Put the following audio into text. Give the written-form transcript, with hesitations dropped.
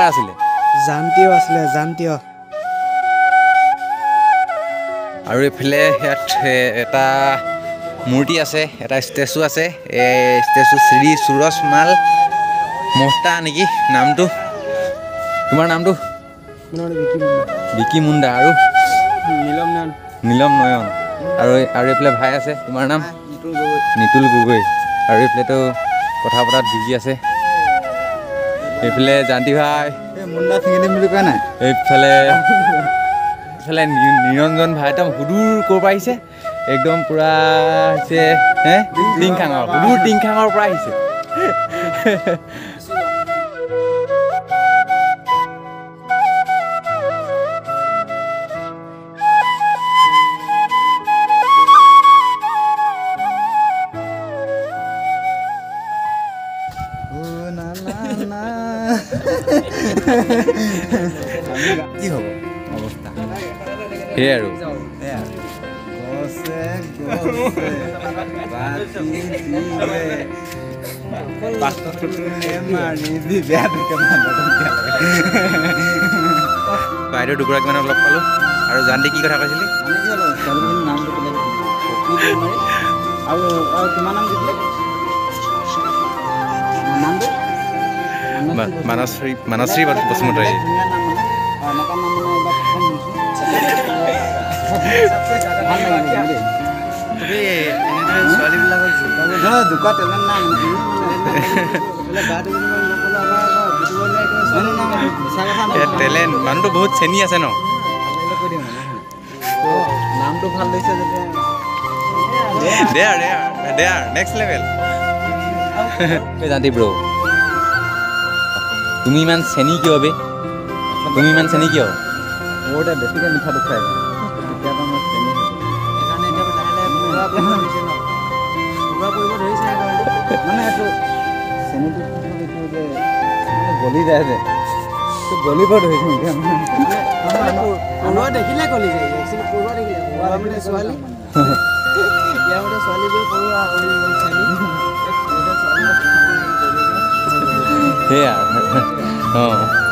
আছিলে জান্তিও আছিলে জান্তিও আৰু এইফালে ইয়াত এটা মূৰ্তি আছে এটা ষ্টেচু আছে এই ষ্টেচু শ্ৰী সুৰজ মাল মোহতা নেকি নামটো তোমাৰ নামটো বিকি মুণ্ডা আৰু নীলম নয়ন আৰু এইফালে ভাই আছে তোমাৰ নাম নিতুল গগৈ আৰু এইফালেতো কথা পতাত বিজি আছে এইফালে জান্তি ভাই মুণ্ডা ছিঙি বুলি কোৱা নাই এইফালে নিৰঞ্জন ভাই একদম সুদূৰ ক'ৰ পৰা আহিছে একদম পুৰা হৈছে টিংখাঙৰ সুদূৰ টিংখাঙৰ পৰা আহিছে কি হ'ব অৱস্থা সেই আৰু বাইদেউ দুগৰাকীমানক লগ পালোঁ আৰু জান্তি কি কথা কৈছিলি আৰু তোমাৰ নাম দিছিলে মানশ্ৰী বসুমতাৰী টেলেণ্ট মানুহটো বহুত চেনি আছে ন নামটো ভাল লৈছে দেয়াৰ নেক্সট লেভেল জান্তি ব্ৰ তুমি ইমান চেনি কিয় বে তুমি ইমান চেনি কিয় মোৰ এতিয়া বেছিকৈ মিঠাটো খাই কেতিয়াবা মই চেনি মানে এইটো চেনিটো যে গলি যায় যে গলিব ধৰিছোঁ এতিয়া পৰুৱা দেখিলে গলি যায় একচুৱেলি পৰুৱা দেখিলে পৰুৱা মানে ছোৱালী ইয়াৰ মতে ছোৱালীবোৰ পৰুৱা সেয়া অঁ